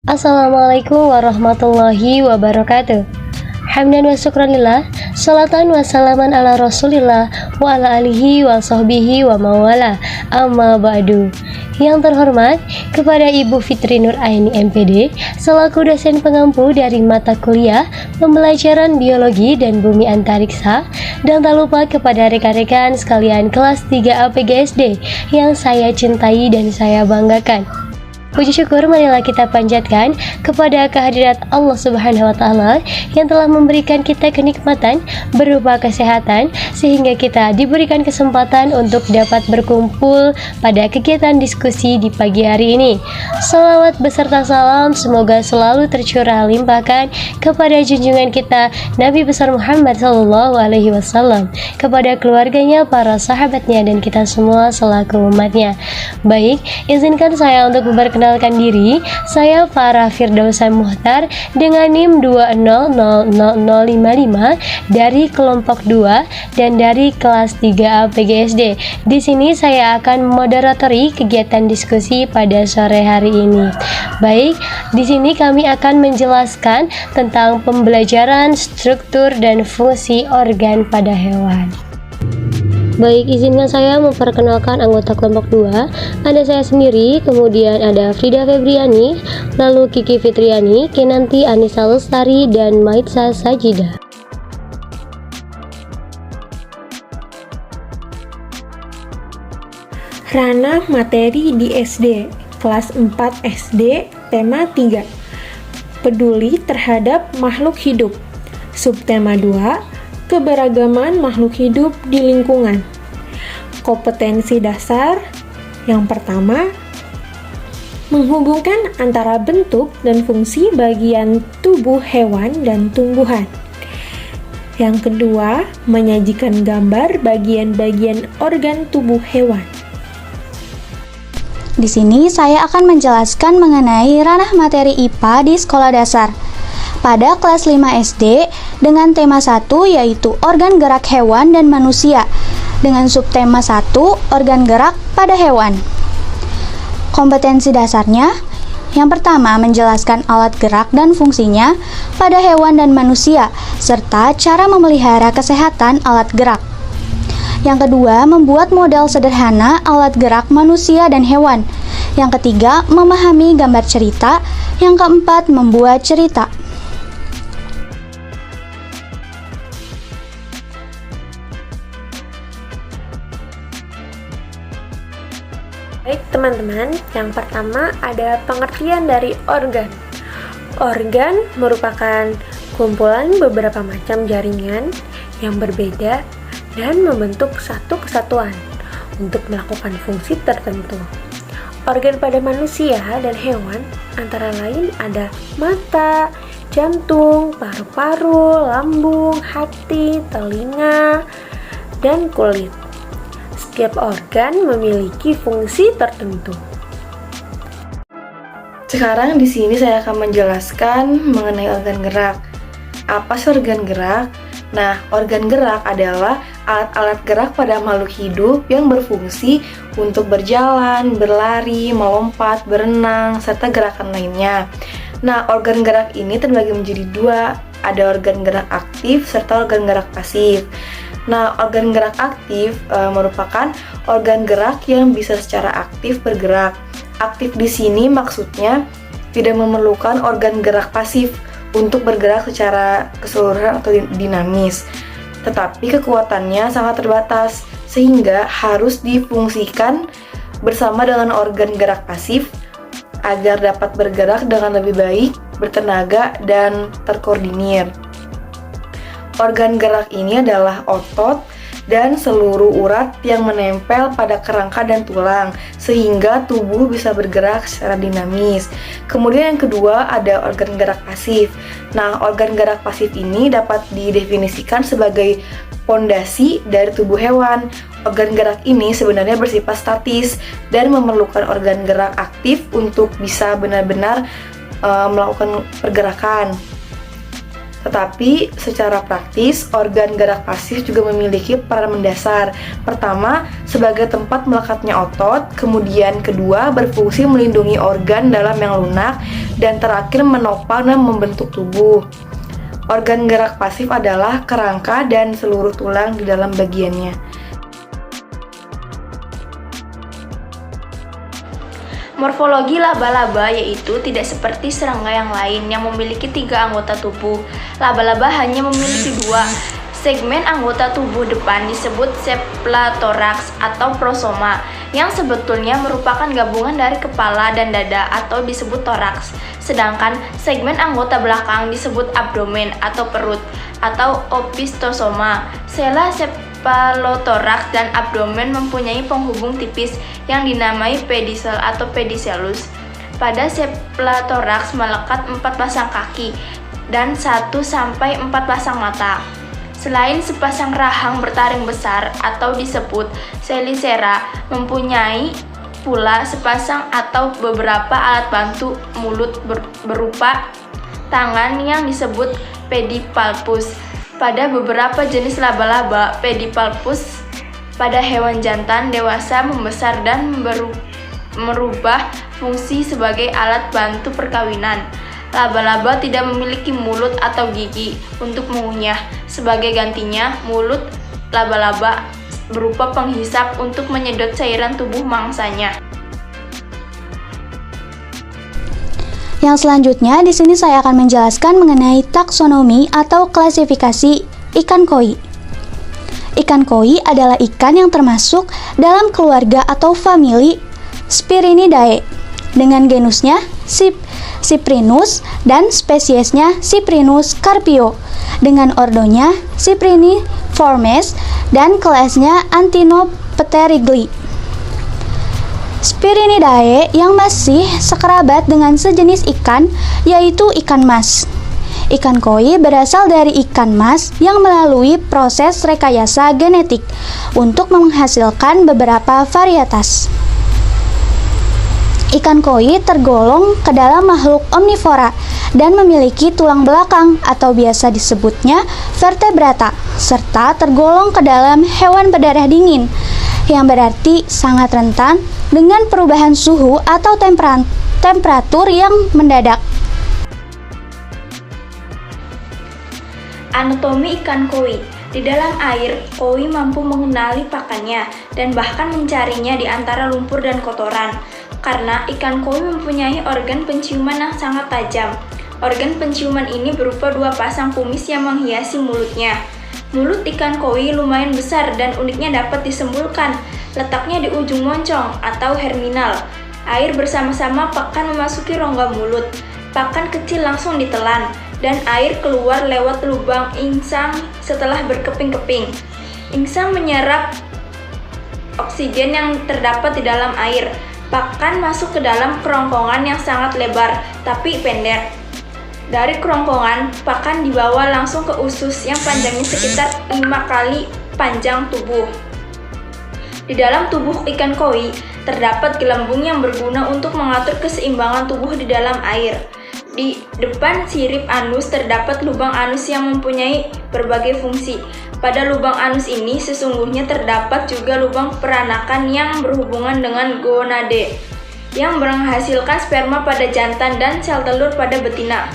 Assalamualaikum warahmatullahi wabarakatuh. Hamdan wa syukranillah, salatan wa salaman ala rasulillah, wa ala alihi wa sahbihi wa mawala, amma ba'du. Yang terhormat kepada Ibu Fitri Nur Aini MPD selaku dosen pengampu dari mata kuliah pembelajaran biologi dan bumi antariksa, dan tak lupa kepada rekan-rekan sekalian kelas 3 APGSD yang saya cintai dan saya banggakan. Puji syukur marilah kita panjatkan kepada kehadirat Allah Subhanahu wa Ta'ala yang telah memberikan kita kenikmatan berupa kesehatan sehingga kita diberikan kesempatan untuk dapat berkumpul pada kegiatan diskusi di pagi hari ini. Salawat beserta salam semoga selalu tercurah limpahkan kepada junjungan kita Nabi besar Muhammad SAW, kepada keluarganya, para sahabatnya, dan kita semua selaku umatnya. Baik, izinkan saya untuk memperkenalkan diri. Saya Farah Firdausa Muhtar dengan NIM 2000055 dari kelompok 2 dan dari kelas 3 APGSD. Di sini saya akan moderatori kegiatan diskusi pada sore hari ini. Baik, di sini kami akan menjelaskan tentang pembelajaran struktur dan fungsi organ pada hewan. Baik, izinkan saya memperkenalkan anggota kelompok 2. Ada saya sendiri, kemudian ada Frida Febriani, lalu Kiki Fitriani, Kinanti Anissa Lestari, dan Maitsa Sajida. Ranah materi di SD, kelas 4 SD, tema 3. Peduli terhadap makhluk hidup. Subtema 2. Keberagaman makhluk hidup di lingkungan. Kompetensi dasar yang pertama, menghubungkan antara bentuk dan fungsi bagian tubuh hewan dan tumbuhan. Yang kedua, menyajikan gambar bagian-bagian organ tubuh hewan. Di sini saya akan menjelaskan mengenai ranah materi IPA di sekolah dasar. Pada kelas 5 SD dengan tema 1 yaitu organ gerak hewan dan manusia, dengan subtema 1 organ gerak pada hewan. Kompetensi dasarnya yang pertama, menjelaskan alat gerak dan fungsinya pada hewan dan manusia, serta cara memelihara kesehatan alat gerak. Yang kedua, membuat model sederhana alat gerak manusia dan hewan. Yang ketiga, memahami gambar cerita. Yang keempat, membuat cerita. Baik teman-teman, yang pertama ada pengertian dari organ. Organ merupakan kumpulan beberapa macam jaringan yang berbeda dan membentuk satu kesatuan untuk melakukan fungsi tertentu. Organ pada manusia dan hewan antara lain ada mata, jantung, paru-paru, lambung, hati, telinga, dan kulit. Setiap organ memiliki fungsi tertentu. Sekarang di sini saya akan menjelaskan mengenai organ gerak. Apa sih organ gerak? Nah, organ gerak adalah alat-alat gerak pada makhluk hidup yang berfungsi untuk berjalan, berlari, melompat, berenang, serta gerakan lainnya. Nah, organ gerak ini terbagi menjadi dua, ada organ gerak aktif serta organ gerak pasif. Nah, organ gerak aktif merupakan organ gerak yang bisa secara aktif bergerak. Aktif di sini maksudnya tidak memerlukan organ gerak pasif untuk bergerak secara keseluruhan atau dinamis. Tetapi kekuatannya sangat terbatas sehingga harus difungsikan bersama dengan organ gerak pasif agar dapat bergerak dengan lebih baik, bertenaga, dan terkoordinir. Organ gerak ini adalah otot dan seluruh urat yang menempel pada kerangka dan tulang sehingga tubuh bisa bergerak secara dinamis. Kemudian yang kedua ada organ gerak pasif. Nah, organ gerak pasif ini dapat didefinisikan sebagai pondasi dari tubuh hewan. Organ gerak ini sebenarnya bersifat statis dan memerlukan organ gerak aktif untuk bisa benar-benar melakukan pergerakan. Tetapi secara praktis, organ gerak pasif juga memiliki peran mendasar. Pertama, sebagai tempat melekatnya otot, kemudian kedua, berfungsi melindungi organ dalam yang lunak, dan terakhir menopang dan membentuk tubuh. Organ gerak pasif adalah kerangka dan seluruh tulang di dalam bagiannya. Morfologi laba-laba yaitu tidak seperti serangga yang lain yang memiliki 3 anggota tubuh. Laba-laba hanya memiliki 2. Segmen anggota tubuh depan disebut cephalothoraks atau prosoma, yang sebetulnya merupakan gabungan dari kepala dan dada atau disebut toraks. Sedangkan segmen anggota belakang disebut abdomen atau perut atau opistosoma. Sela cephalothoraks dan abdomen mempunyai penghubung tipis yang dinamai pedicel atau pedicellus. Pada cephalothoraks melekat 4 pasang kaki dan 1-4 pasang mata. Selain sepasang rahang bertaring besar atau disebut chelicera, mempunyai pula sepasang atau beberapa alat bantu mulut berupa tangan yang disebut pedipalpus. Pada beberapa jenis laba-laba, pedipalpus pada hewan jantan dewasa membesar dan merubah fungsi sebagai alat bantu perkawinan. Laba-laba tidak memiliki mulut atau gigi untuk mengunyah. Sebagai gantinya, mulut laba-laba berupa penghisap untuk menyedot cairan tubuh mangsanya. Yang selanjutnya, di sini saya akan menjelaskan mengenai taksonomi atau klasifikasi ikan koi. Ikan koi adalah ikan yang termasuk dalam keluarga atau famili Spirinidae dengan genusnya Cyprinus dan spesiesnya Cyprinus carpio dengan ordonya Cypriniformes dan kelasnya Anthinopterygli. Spirinidae yang masih sekerabat dengan sejenis ikan yaitu ikan mas. Ikan koi berasal dari ikan mas yang melalui proses rekayasa genetik untuk menghasilkan beberapa varietas. Ikan koi tergolong ke dalam makhluk omnivora dan memiliki tulang belakang atau biasa disebutnya vertebrata, serta tergolong ke dalam hewan berdarah dingin, yang berarti sangat rentan dengan perubahan suhu atau temperatur yang mendadak. Anatomi ikan koi. Di dalam air, koi mampu mengenali pakannya dan bahkan mencarinya di antara lumpur dan kotoran. Karena ikan koi mempunyai organ penciuman yang sangat tajam. Organ penciuman ini berupa 2 pasang kumis yang menghiasi mulutnya. Mulut ikan koi lumayan besar dan uniknya dapat disembulkan. Letaknya di ujung moncong atau herminal. Air bersama-sama pakan memasuki rongga mulut. Pakan kecil langsung ditelan dan air keluar lewat lubang insang setelah berkeping-keping. Insang menyerap oksigen yang terdapat di dalam air. Pakan masuk ke dalam kerongkongan yang sangat lebar tapi pendek. Dari kerongkongan, pakan dibawa langsung ke usus yang panjangnya sekitar 5 kali panjang tubuh. Di dalam tubuh ikan koi, terdapat gelembung yang berguna untuk mengatur keseimbangan tubuh di dalam air. Di depan sirip anus terdapat lubang anus yang mempunyai berbagai fungsi. Pada lubang anus ini sesungguhnya terdapat juga lubang peranakan yang berhubungan dengan gonade, yang menghasilkan sperma pada jantan dan sel telur pada betina.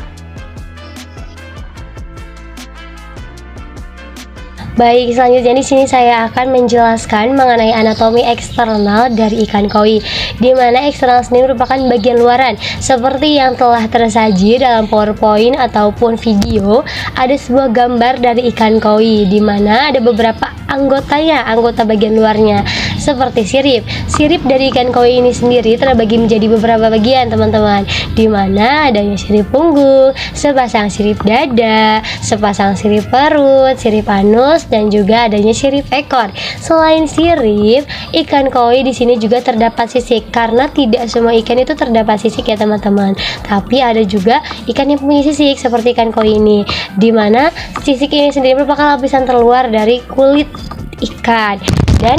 Baik, selanjutnya di sini saya akan menjelaskan mengenai anatomi eksternal dari ikan koi, di mana eksternal sendiri merupakan bagian luaran. Seperti yang telah tersaji dalam PowerPoint ataupun video, ada sebuah gambar dari ikan koi, di mana ada beberapa anggota bagian luarnya, seperti sirip. Sirip dari ikan koi ini sendiri terbagi menjadi beberapa bagian, teman-teman, di mana adanya sirip punggung, sepasang sirip dada, sepasang sirip perut, sirip anus, dan juga adanya sirip ekor. Selain sirip, ikan koi di sini juga terdapat sisik, karena tidak semua ikan itu terdapat sisik ya teman-teman. Tapi ada juga ikan yang punya sisik seperti ikan koi ini, di mana sisik ini sendiri merupakan lapisan terluar dari kulit ikan. Dan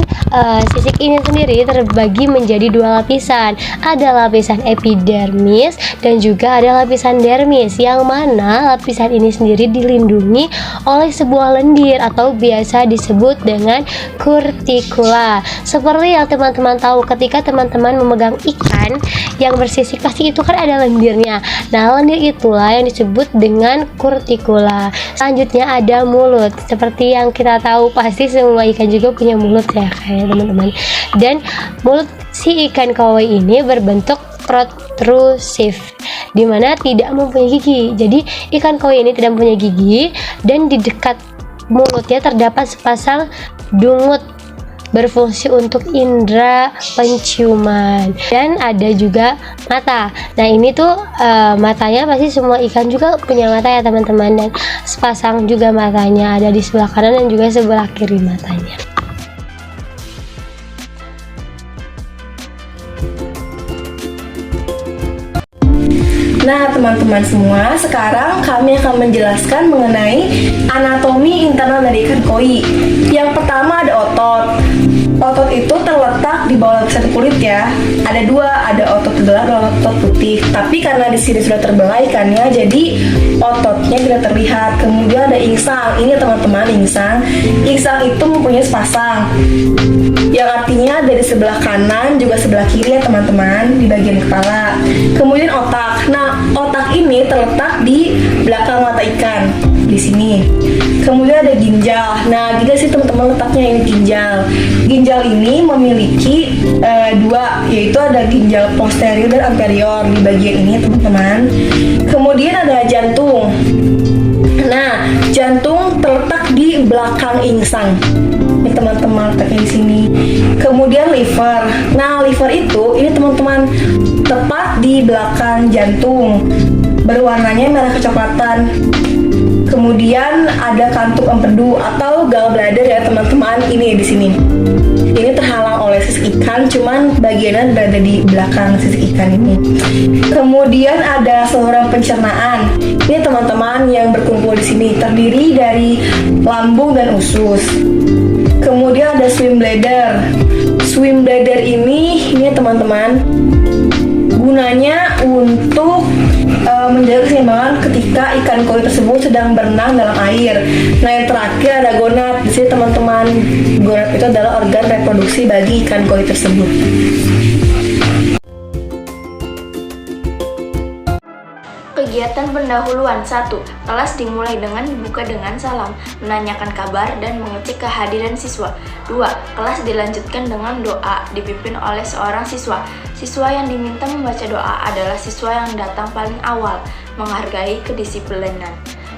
sisik ini sendiri terbagi menjadi dua lapisan. Ada lapisan epidermis dan juga ada lapisan dermis, yang mana lapisan ini sendiri dilindungi oleh sebuah lendir atau biasa disebut dengan kurtikula. Seperti yang teman-teman tahu, ketika teman-teman memegang ikan yang bersisik pasti itu kan ada lendirnya. Nah, lendir itulah yang disebut dengan kurtikula. Selanjutnya ada mulut. Seperti yang kita tahu, pasti semua ikan juga punya mulut ya kayak teman-teman. Dan mulut si ikan koi ini berbentuk protrusif, dimana tidak mempunyai gigi. Jadi ikan koi ini tidak mempunyai gigi, dan di dekat mulutnya terdapat sepasang dungut berfungsi untuk indera penciuman. Dan ada juga mata. Nah, ini tuh matanya pasti semua ikan juga punya mata ya teman-teman, dan sepasang juga matanya ada di sebelah kanan dan juga sebelah kiri matanya. Nah, teman-teman semua, sekarang kami akan menjelaskan mengenai anatomi internal dari ikan koi. Yang pertama ada otot. Otot itu terletak di bawah lapisan kulit ya. Ada dua, ada otot gelap dan otot putih. Tapi karena di sini sudah terbelah ikannya, jadi ototnya tidak terlihat. Kemudian ada insang. Ini teman-teman, insang. Insang itu mempunyai sepasang, yang artinya dari sebelah kanan juga sebelah kiri ya teman-teman, di bagian kepala. Kemudian otak. Nah, otak ini terletak di belakang mata ikan, di sini. Kemudian ada ginjal. Nah, ginjal sih teman-teman letaknya ini ginjal. Ginjal ini memiliki dua, yaitu ada ginjal posterior dan anterior di bagian ini teman-teman. Kemudian ada jantung. Nah, jantung terletak di belakang insang. Ini teman-teman letaknya di sini. Kemudian liver. Nah, liver itu ini teman-teman tepat di belakang jantung. Berwarnanya merah kecoklatan. Kemudian ada kantuk empedu atau gallbladder ya teman-teman, ini di sini. Ini terhalang oleh sisik ikan, cuman bagiannya berada di belakang sisik ikan ini. Kemudian ada saluran pencernaan. Ini teman-teman yang berkumpul di sini, terdiri dari lambung dan usus. Kemudian ada swim bladder. Swim bladder ini teman-teman gunanya untuk menjaga keseimbangan ketika ikan koi tersebut sedang berenang dalam air. Nah, yang terakhir ada gonad. Di sini teman-teman, gonad itu adalah organ reproduksi bagi ikan koi tersebut. Kegiatan pendahuluan 1. Kelas dimulai dengan dibuka dengan salam, menanyakan kabar, dan mengecek kehadiran siswa. 2. Kelas dilanjutkan dengan doa, dipimpin oleh seorang siswa. Siswa yang diminta membaca doa adalah siswa yang datang paling awal, menghargai kedisiplinan.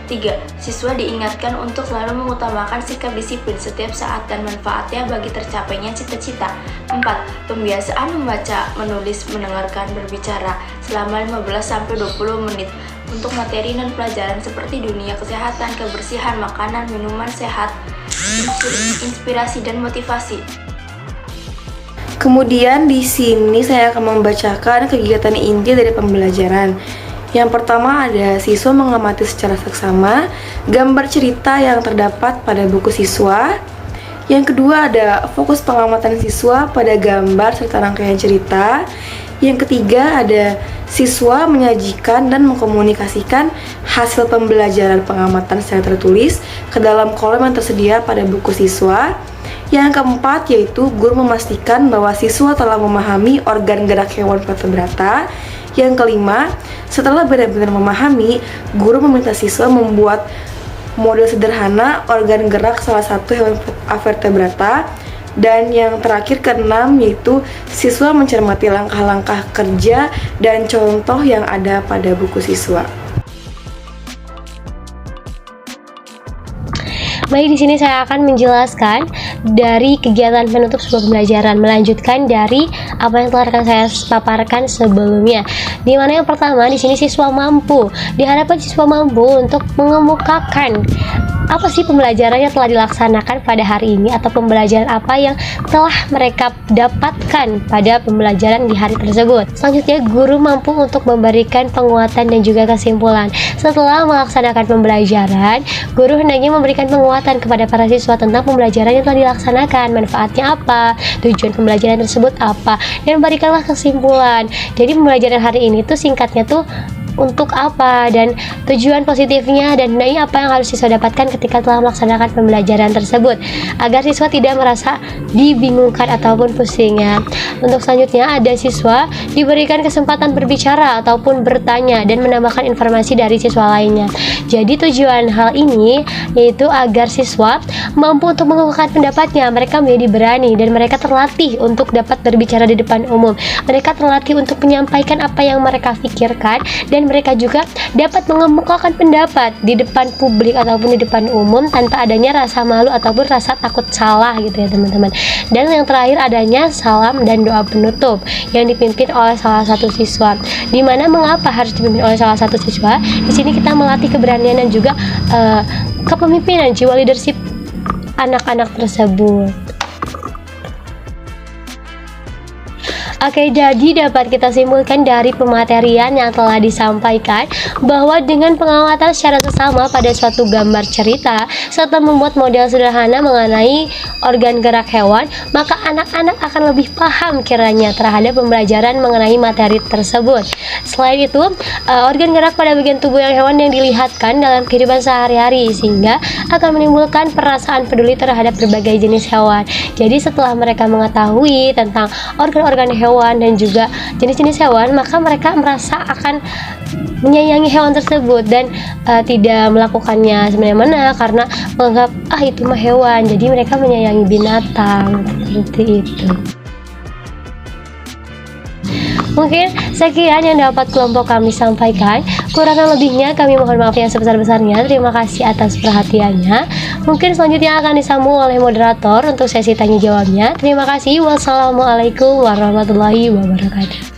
3. Siswa diingatkan untuk selalu mengutamakan sikap disiplin setiap saat dan manfaatnya bagi tercapainya cita-cita. 4. Pembiasaan membaca, menulis, mendengarkan, berbicara selama 15-20 menit untuk materi dan pelajaran seperti dunia kesehatan, kebersihan, makanan, minuman sehat, inspirasi, dan motivasi. Kemudian di sini saya akan membacakan kegiatan inti dari pembelajaran. Yang pertama ada siswa mengamati secara seksama gambar cerita yang terdapat pada buku siswa. Yang kedua ada fokus pengamatan siswa pada gambar serta rangkaian cerita. Yang ketiga ada siswa menyajikan dan mengkomunikasikan hasil pembelajaran pengamatan secara tertulis ke dalam kolom yang tersedia pada buku siswa. Yang keempat yaitu guru memastikan bahwa siswa telah memahami organ gerak hewan vertebrata. Yang kelima, setelah benar-benar memahami, guru meminta siswa membuat model sederhana organ gerak salah satu hewan vertebrata. Dan yang terakhir keenam yaitu siswa mencermati langkah-langkah kerja dan contoh yang ada pada buku siswa. Baik, di sini saya akan menjelaskan dari kegiatan penutup sebuah pembelajaran, melanjutkan dari apa yang telah rekan saya paparkan sebelumnya. Di mana yang pertama di sini siswa mampu, diharapkan siswa mampu untuk mengemukakan apa sih pembelajaran yang telah dilaksanakan pada hari ini, atau pembelajaran apa yang telah mereka dapatkan pada pembelajaran di hari tersebut. Selanjutnya, guru mampu untuk memberikan penguatan dan juga kesimpulan. Setelah melaksanakan pembelajaran, guru hendaknya memberikan penguatan kepada para siswa tentang pembelajaran yang telah dilaksanakan, manfaatnya apa, tujuan pembelajaran tersebut apa, dan berikanlah kesimpulan. Jadi pembelajaran hari ini tuh singkatnya tuh untuk apa dan tujuan positifnya dan hendaknya apa yang harus siswa dapatkan ketika telah melaksanakan pembelajaran tersebut, agar siswa tidak merasa dibingungkan ataupun pusing ya. Untuk selanjutnya, ada siswa diberikan kesempatan berbicara ataupun bertanya dan menambahkan informasi dari siswa lainnya. Jadi tujuan hal ini yaitu agar siswa mampu untuk mengemukakan pendapatnya, mereka menjadi berani dan mereka terlatih untuk dapat berbicara di depan umum. Mereka terlatih untuk menyampaikan apa yang mereka pikirkan dan mereka juga dapat mengemukakan pendapat di depan publik ataupun di depan umum tanpa adanya rasa malu ataupun rasa takut salah gitu ya teman-teman. Dan yang terakhir, adanya salam dan doa penutup yang dipimpin oleh salah satu siswa. Dimana mengapa harus dipimpin oleh salah satu siswa? Di sini kita melatih keberanian dan juga kepemimpinan, jiwa leadership anak-anak tersebut. Oke, jadi dapat kita simpulkan dari pematerian yang telah disampaikan bahwa dengan pengamatan secara sesama pada suatu gambar cerita serta membuat model sederhana mengenai organ gerak hewan, maka anak-anak akan lebih paham kiranya terhadap pembelajaran mengenai materi tersebut. Selain itu, organ gerak pada bagian tubuh yang hewan yang dilihatkan dalam kehidupan sehari-hari sehingga akan menimbulkan perasaan peduli terhadap berbagai jenis hewan. Jadi setelah mereka mengetahui tentang organ-organ hewan dan juga jenis-jenis hewan, maka mereka merasa akan menyayangi hewan tersebut dan tidak melakukannya semena-mena karena menganggap itu mah hewan. Jadi mereka menyayangi binatang seperti itu. Mungkin sekian yang dapat kelompok kami sampaikan. Kurang lebihnya kami mohon maaf yang sebesar-besarnya. Terima kasih atas perhatiannya. Mungkin selanjutnya akan disambung oleh moderator untuk sesi tanya jawabnya. Terima kasih. Wassalamualaikum warahmatullahi wabarakatuh.